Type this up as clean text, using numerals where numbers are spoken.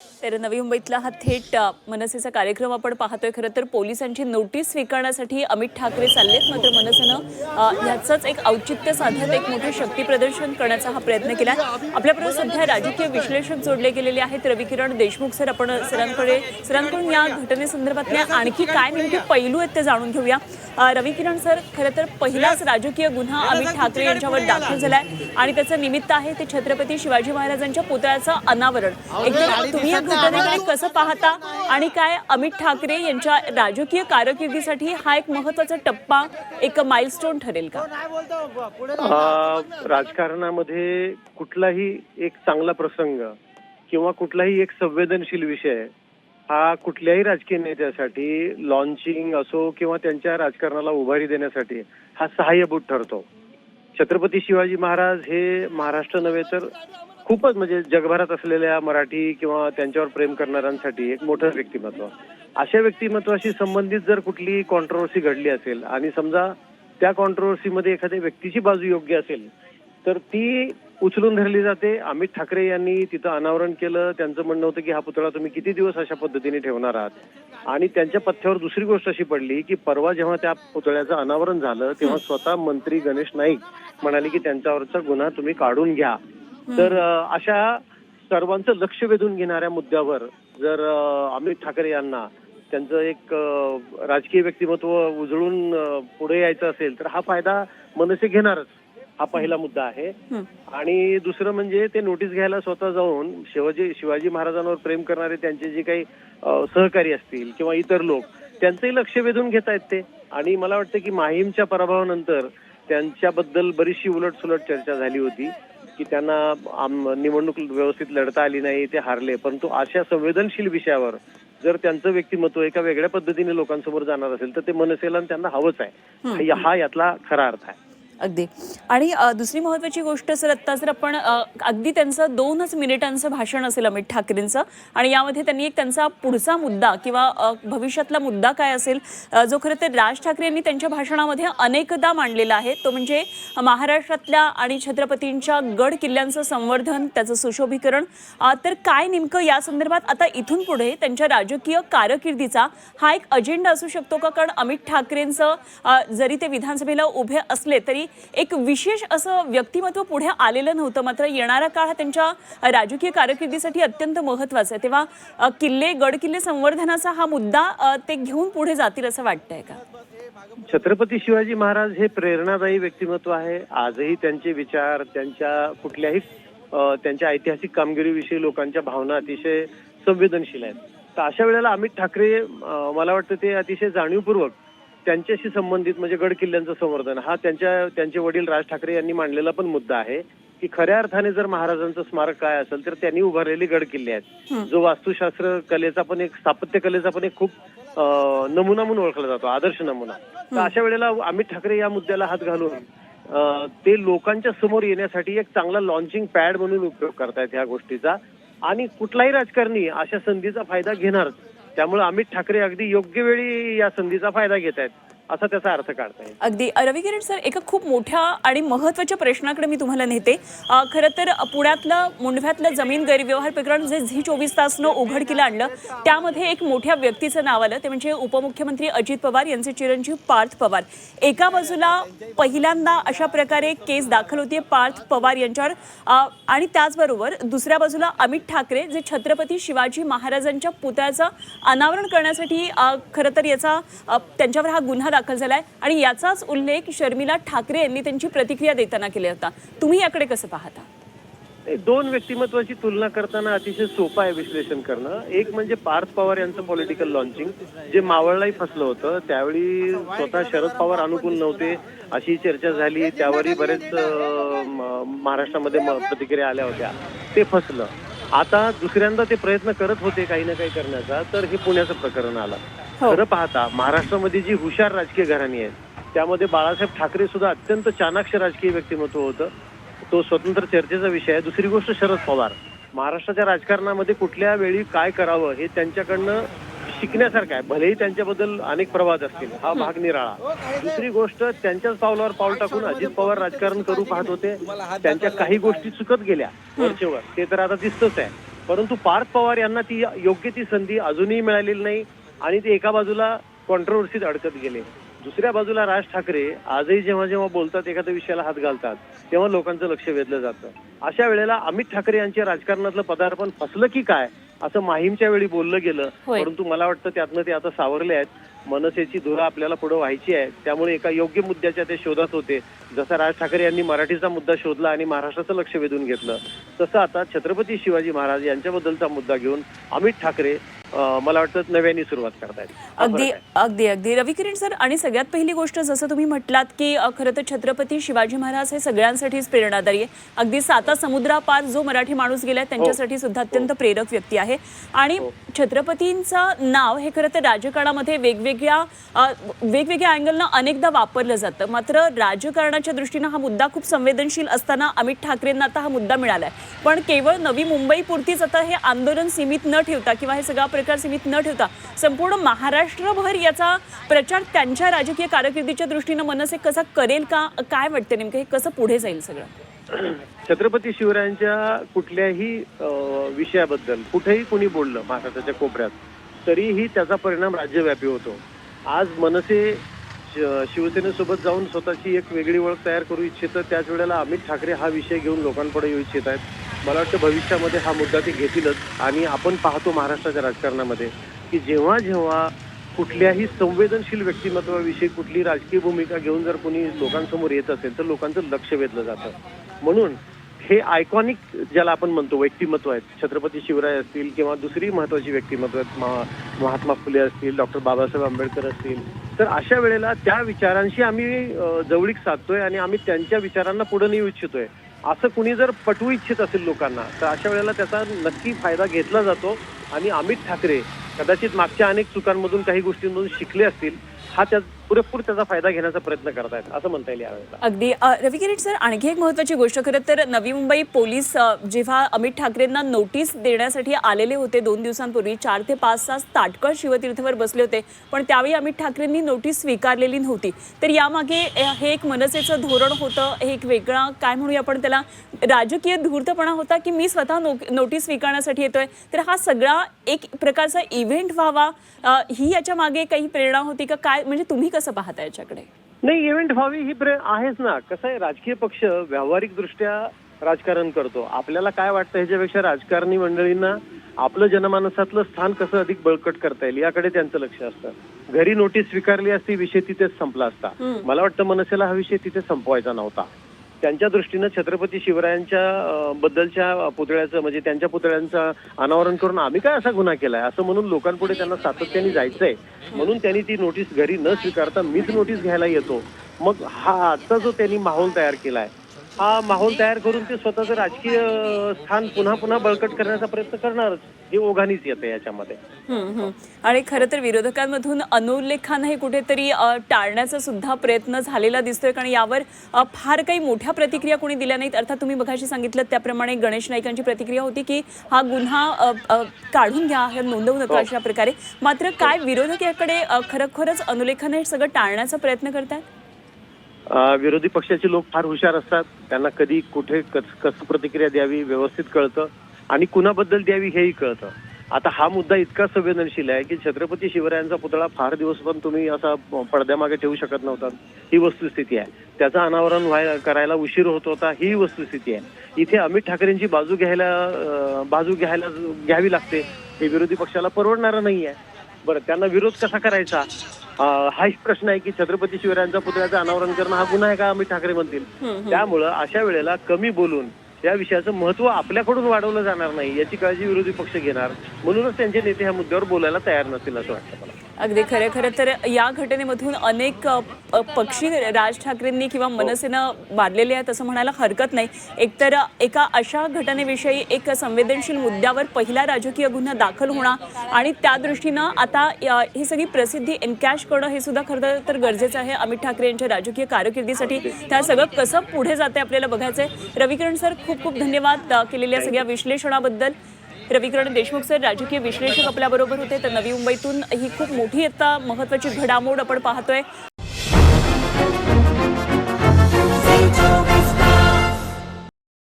तर नवी मुंबईतला हा थेट मनसेचा कार्यक्रम आपण पाहतोय। खरं तर पोलिसांची नोटीस स्वीकारण्यासाठी अमित ठाकरे चाललेत, मात्र मनसेनं ह्याचंच एक औचित्य साधत एक मोठं शक्ती प्रदर्शन करण्याचा हा प्रयत्न केलाय। आपल्याबरोबर सध्या राजकीय विश्लेषक जोडले गेलेले आहेत रविकिरण देशमुख सर। आपण सरांकडून या घटनेसंदर्भातले आणखी काय नेमके पैलू आहेत ते जाणून घेऊया। रविकिरण सर, खरं तर पहिलाच राजकीय गुन्हा अमित ठाकरे यांच्यावर दाखल झालाय आणि त्याचं निमित्त आहे ते छत्रपती शिवाजी महाराजांच्या पुतळ्याचं अनावरण। एकतर तुम्ही या घटनेकडे कसं पाहता आणि काय अमित ठाकरे यांच्या राजकीय कारकिर्दीसाठी हा एक महत्त्वाचा टप्पा, एक माइलस्टोन ठरेल का? राजकारणामध्ये कुठलाही एक चांगला प्रसंग किंवा कुठलाही एक संवेदनशील विषय हा कुठल्याही राजकीय नेत्यासाठी लॉन्चिंग असो किंवा त्यांच्या राजकारणाला उभारी देण्यासाठी हा सहाय्यभूत ठरतो। छत्रपती शिवाजी महाराज हे महाराष्ट्र नव्हे तर खूपच म्हणजे जगभरात असलेल्या मराठी किंवा त्यांच्यावर प्रेम करणाऱ्यांसाठी एक मोठं व्यक्तिमत्व। अशा व्यक्तिमत्वाशी संबंधित जर कुठली कॉन्ट्रोवर्सी घडली असेल आणि समजा त्या कॉन्ट्रोवर्सीमध्ये एखाद्या व्यक्तीची बाजू योग्य असेल तर ती उचलून धरली जाते। अमित ठाकरे यांनी तिथं अनावरण केलं। त्यांचं म्हणणं होतं की हा पुतळा तुम्ही किती दिवस अशा पद्धतीने ठेवणार आहात आणि त्यांच्या पथ्यावर दुसरी गोष्ट अशी पडली की परवा जेव्हा त्या पुतळ्याचं अनावरण झालं तेव्हा स्वतः मंत्री गणेश नाईक म्हणाले की त्यांच्यावरचा गुन्हा तुम्ही काढून घ्या। तर अशा सर्वांचं लक्ष वेधून घेणाऱ्या मुद्द्यावर जर अमित ठाकरे यांना त्यांचं एक राजकीय व्यक्तिमत्व उजळून पुढे यायचं असेल तर हा फायदा मनसे घेणारच। हा पहिला मुद्दा आहे। आणि दुसरं म्हणजे ते नोटीस घ्यायला स्वतः जाऊन शिवाजी महाराजांवर प्रेम करणारे त्यांचे जे काही सहकारी असतील किंवा इतर लोक त्यांचंही लक्ष वेधून घेत आहेत ते। आणि मला वाटतं की माहीमच्या पराभवानंतर त्यांच्याबद्दल बरीचशी उलटसुलट चर्चा झाली होती की त्यांना निवडणूक व्यवस्थित लढता आली नाही, ते हारले। परंतु अशा संवेदनशील विषयावर जर त्यांचं व्यक्तिमत्व एका वेगळ्या पद्धतीने लोकांसमोर जाणार असेल तर ते मनसेला त्यांना हवंच आहे। हा यातला खरा अर्थ आहे। अगदी। आणि दुसरी महत्त्वाची गोष्ट सर, आत्ता जर आपण अगदी त्यांचं 2च मिनिटांचं भाषण असेल अमित ठाकरेंचं आणि यामध्ये त्यांनी एक त्यांचा पुढचा मुद्दा किंवा भविष्यातला मुद्दा काय असेल जो खरं तर राज ठाकरे यांनी त्यांच्या भाषणामध्ये अनेकदा मांडलेला आहे, तो म्हणजे महाराष्ट्रातल्या आणि छत्रपतींच्या गड किल्ल्यांचं संवर्धन, त्याचं सुशोभीकरण। तर काय नेमकं या संदर्भात आता इथून पुढे त्यांच्या राजकीय कारकिर्दीचा हा एक अजेंडा असू शकतो का? कारण अमित ठाकरेंचं जरी ते विधानसभेला उभे असले तरी एक विशेष असं व्यक्तिमत्व पुढे आलेलं नव्हतं, मात्र येणारा काळ हा त्यांच्या राजकीय कारकिर्दीसाठी अत्यंत महत्त्वाचा आहे। तेव्हा गड किल्ले संवर्धनाचा हा मुद्दा ते घेऊन पुढे जातील असं वाटतंय का? छत्रपती शिवाजी महाराज हे प्रेरणादायी व्यक्तिमत्व आहे। आजही त्यांचे विचार, त्यांच्या ऐतिहासिक कामगिरीविषयी लोकांच्या भावना अतिशय संवेदनशील आहेत। तर अशा वेळेला अमित ठाकरे मला वाटतं ते अतिशय जाणीवपूर्वक त्यांच्याशी संबंधित म्हणजे गड किल्ल्यांचं संवर्धन हा त्यांचे वडील राज ठाकरे यांनी मांडलेला पण मुद्दा आहे की खऱ्या अर्थाने जर महाराजांचं स्मारक काय असेल तर त्यांनी उभारलेले गड किल्ले आहेत, जो वास्तुशास्त्र कलेचा पण एक स्थापत्य कलेचा पण एक खूप नमुना म्हणून ओळखला जातो, आदर्श नमुना। तर अशा वेळेला अमित ठाकरे या मुद्द्याला हात घालून ते लोकांच्या समोर येण्यासाठी एक चांगला लॉन्चिंग पॅड म्हणून उपयोग करतायत ह्या गोष्टीचा। आणि कुठलाही राजकारणी अशा संधीचा फायदा घेणारच। त्यामुळे अमित ठाकरे अगदी योग्य वेळी या संधीचा फायदा घेत आहेत असा त्याचा अर्थ काढता येईल। अगदी। रविकिरण सर, एका खूप मोठ्या आणि महत्त्वाच्या प्रश्नाकडे मी तुम्हाला नेते। खरं तर पुण्यातलं मुंढव्यातलं जमीन गैरव्यवहार प्रकरण जे झी24 तासनं उघडकीला आणलं त्यामध्ये एक मोठ्या व्यक्तीचं नाव आलं, ते म्हणजे उपमुख्यमंत्री अजित पवार यांचे चिरंजीव पार्थ पवार। एका बाजूला पहिल्यांदा अशा प्रकारे केस दाखल होते पार्थ पवार यांच्यावर आणि त्याचबरोबर दुसऱ्या बाजूला अमित ठाकरे जे छत्रपती शिवाजी महाराजांच्या पुतळ्याचं अनावरण करण्यासाठी खरं तर याचा त्यांच्यावर हा गुन्हा दाखल झालाय आणि याचाच उल्लेख शर्मिला ठाकरे यांनी त्यांची प्रतिक्रिया देताना केला होता। तुम्ही याकडे कसं पाहता? दोन व्यक्तिमत्वाची तुलना करताना अतिशय सोपं आहे विश्लेषण करणं। एक म्हणजे पार्थ पवार यांचं पॉलिटिकल लॉन्चिंग जे मावळलाही फसलं होतं, त्यावेळी स्वतः शरद पवार अनुकूल नव्हते अशी चर्चा झाली, त्यावरही बरेच महाराष्ट्रामध्ये प्रतिक्रिया आल्या होत्या, ते फसलं। आता दुसऱ्यांदा ते प्रयत्न करत होते काही ना काही करण्याचा, तर हे पुण्याचं प्रकरण आलं। खरं पाहता महाराष्ट्रामध्ये जी हुशार राजकीय घराणी आहेत त्यामध्ये बाळासाहेब ठाकरे सुद्धा अत्यंत चाणाक्ष राजकीय व्यक्तिमत्व होतं, तो स्वतंत्र चर्चेचा विषय आहे। दुसरी गोष्ट शरद पवार महाराष्ट्राच्या राजकारणामध्ये कुठल्या वेळी काय करावं हे त्यांच्याकडनं शिकण्यासारखं आहे। भलेही त्यांच्याबद्दल अनेक प्रवाद असतील, हा भाग निराळा। दुसरी गोष्ट त्यांच्याच पावलावर पाऊल टाकून अजित पवार राजकारण करू पाहत होते, त्यांच्या काही गोष्टी चुकत गेल्या वरचेवर, ते तर आता दिसतच आहे। परंतु पार्थ पवार यांना ती योग्य ती संधी अजूनही मिळालेली नाही आणि ते एका बाजूला कॉन्ट्रोवर्सीत अडकत गेले. दुसऱ्या बाजूला राज ठाकरे आजही जेव्हा जेव्हा बोलतात, एखाद्या विषयाला हात घालतात, तेव्हा लोकांचं लक्ष वेधलं जातं. अशा वेळेला अमित ठाकरे यांच्या राजकारणातलं पदार्पण फसलं की काय असं माहीमच्या वेळी बोललं गेलं. होय. परंतु मला वाटतं त्यातनं ते आता सावरले आहेत. मनसेची धुरा आपल्याला पुढे व्हायची आहे, त्यामुळे एका योग्य मुद्द्याच्या ते शोधात होते. जसा राज ठाकरे यांनी मराठीचा मुद्दा शोधला आणि महाराष्ट्राचं लक्ष वेधून घेतलं, तसं आता छत्रपती शिवाजी महाराज यांच्याबद्दलचा मुद्दा घेऊन अमित ठाकरे मला वाटतं नव्याने सुरुवात करतायत. अगदी अगदी अगदी रविकिरण सर, आणि सगळ्यात पहिली गोष्ट जसं तुम्ही म्हटलात की खरं तर छत्रपती शिवाजी महाराज हे सगळ्यांसाठीच प्रेरणादायी आहे. अगदी 7 समुद्रापार जो मराठी माणूस गेलाय त्यांच्यासाठी सुद्धा अत्यंत प्रेरक व्यक्ती आहे. आणि छत्रपतींचं नाव हे खरं तर राजकारणामध्ये वेगवेगळ्या अँगलनं अनेकदा वापरलं जातं. मात्र राजकारणाच्या दृष्टीनं हा मुद्दा खूप संवेदनशील असताना अमित ठाकरेंना आता हा मुद्दा मिळालाय. पण केवळ नवी मुंबई पुरतीच आता हे आंदोलन सीमित न ठेवता किंवा हे सगळा प्रकार सीमित न ठेवता संपूर्ण महाराष्ट्रभर याचा प्रचार त्यांच्या राजकीय कारकिर्दीच्या दृष्टीनं मनसे कसा करेल का, काय वाटतं नेमकं हे कसं पुढे जाईल सगळं? छत्रपती शिवरायांच्या कुठल्याही विषयाबद्दल कुठेही कोणी बोललं महाराष्ट्राच्या कोपऱ्यात, तरीही त्याचा परिणाम राज्यव्यापी होतो. आज मनसे शिवसेनेसोबत जाऊन स्वतःची एक वेगळी ओळख तयार करू इच्छितं, त्याच वेळेला अमित ठाकरे हा विषय घेऊन लोकांपुढे येऊ इच्छित आहेत. मला वाटतं भविष्यामध्ये हा मुद्दा ते घेतीलच. आणि आपण पाहतो महाराष्ट्राच्या राजकारणामध्ये की जेव्हा जेव्हा कुठल्याही संवेदनशील व्यक्तिमत्वाविषयी कुठली राजकीय भूमिका घेऊन जर कोणी लोकांसमोर येत असेल तर लोकांचं लक्ष वेधलं जातं. म्हणून हे आयकॉनिक ज्याला आपण म्हणतो व्यक्तिमत्व आहेत, छत्रपती शिवराय असतील किंवा दुसरी महत्वाची व्यक्तिमत्व आहेत, महात्मा फुले असतील, डॉक्टर बाबासाहेब आंबेडकर असतील, तर अशा वेळेला त्या विचारांशी आम्ही जवळीक साधतोय आणि आम्ही त्यांच्या विचारांना पुढे नेऊ इच्छितोय. असं कुणी जर पटवू इच्छित असेल लोकांना तर अशा वेळेला त्याचा नक्की फायदा घेतला जातो. आणि अमित ठाकरे कदाचित मागच्या अनेक चुकांमधून काही गोष्टींमधून शिकले असतील, हा पुरेपूर त्याचा फायदा घेण्याचा प्रयत्न करतायत असं म्हणता येईल यावेळेला. अगदी रविकिरण सर, आणखी एक महत्त्वाची गोष्ट, खरं तर नवी मुंबई पोलीस जेव्हा अमित ठाकरेंना नोटीस देण्यासाठी आलेले होते 2 दिवसांपूर्वी, 4 ते 5 तास ताटकळ शिवतीर्थवर बसले होते, पण त्यावेळी अमित ठाकरेंनी नोटीस स्वीकारलेली नव्हती. तर यामागे हे एक मनसेचं धोरण होतं, हे एक वेगळा काय म्हणूया आपण त्याला, राजकीय धूर्तपणा होता की मी स्वतः नोटीस स्वीकारण्यासाठी येतोय. तर हा सगळा एक प्रकारचा इव्हेंट व्हावा ही याच्या मागे काही प्रेरणा होती का काय, म्हणजे तुम्ही कसं पाहता याच्याकडे? नाही, इव्हेंट व्हावी ही आहेच ना. कसं आहे, राजकीय पक्ष व्यावहारिक दृष्ट्या राजकारण करतो. आपल्याला काय वाटतं ह्याच्यापेक्षा राजकारणी मंडळींना आपलं जनमानसातलं स्थान कसं अधिक बळकट करता येईल याकडे त्यांचं लक्ष असतं. घरी नोटीस स्वीकारली असती, विषय तिथेच संपला असता. मला वाटतं मनसेला हा विषय तिथे संपवायचा नव्हता. त्यांच्या दृष्टीनं छत्रपती शिवरायांच्या बद्दलच्या पुतळ्याचं म्हणजे त्यांच्या पुतळ्यांचं अनावरण करून आम्ही काय असा गुन्हा केलाय असं म्हणून लोकांपुढे त्यांना सातत्याने जायचंय. म्हणून त्यांनी ती नोटीस घरी न स्वीकारता मीच नोटीस घ्यायला येतो. मग हा आजचा जो त्यांनी माहोल तयार केलाय, हा माहोल तयार करून ते स्वतःचं राजकीय स्थान पुन्हा पुन्हा बळकट करण्याचा प्रयत्न करणारच, हे ओघानेच येते याच्यामध्ये. आणि खरं तर विरोधकांमधून अनुल्लेखानं हे कुठेतरी टाळण्याचा सुद्धा प्रयत्न झालेला दिसतोय, कारण यावर फार काही मोठ्या प्रतिक्रिया कोणी दिल्या नाहीत. अर्थात तुम्ही मगाशी सांगितलं त्याप्रमाणे गणेश नाईकांची प्रतिक्रिया होती की हा गुन्हा काढून घ्या, हे नोंदवू नका अशा प्रकारे. मात्र काय विरोधक याकडे खरोखरच अनुलेखानं हे सगळं टाळण्याचा प्रयत्न करतात? विरोधी पक्षाचे लोक फार हुशार असतात. त्यांना कधी कुठे कसं प्रतिक्रिया द्यावी व्यवस्थित कळतं आणि कुणाबद्दल द्यावी हेही कळतं. आता हा मुद्दा इतका संवेदनशील आहे की छत्रपती शिवरायांचा पुतळा फार दिवस पण तुम्ही असा पडद्यामागे ठेवू शकत नव्हता, ही वस्तुस्थिती आहे. त्याचं अनावरण करायला उशीर होत होता, ही वस्तुस्थिती आहे. इथे अमित ठाकरेंची बाजू घ्यावी लागते, हे विरोधी पक्षाला परवडणारं नाही आहे. बरं, त्यांना विरोध कसा करायचा हाच प्रश्न आहे की छत्रपती शिवरायांचा पुतळ्याचं अनावरण करणं हा गुन्हा आहे का अमित ठाकरे म्हणतील. त्यामुळं अशा वेळेला कमी बोलून या विषयाचं महत्व आपल्याकडून वाढवलं जाणार नाही याची काळजी विरोधी पक्ष घेणार. म्हणूनच त्यांचे नेते ह्या मुद्द्यावर बोलायला तयार नसतील असं वाटतं मला. अगदी खरं तर या घटनेमधून अनेक पक्षी राज ठाकरेंनी किंवा मनसेनं मारलेले आहेत असं म्हणायला हरकत नाही. एकतर एका अशा घटनेविषयी एक संवेदनशील मुद्द्यावर पहिला राजकीय गुन्हा दाखल होणार आणि त्या दृष्टीनं आता ही सगळी प्रसिद्धी एनकॅश करणं हे सुद्धा खरं तर गरजेचं आहे अमित ठाकरे यांच्या राजकीय कारकिर्दीसाठी. त्या सगळं कसं पुढे जाते आपल्याला बघायचंय. रविकिरण सर, खूप खूप धन्यवाद केलेल्या सगळ्या विश्लेषणाबद्दल. रविकिरण देशमुख सर राजकीय विश्लेषक आपल्याबरोबर होते. तर नवी मुंबईतून ही खूप मोठी आता महत्त्वाची घडामोड आपण पाहतोय.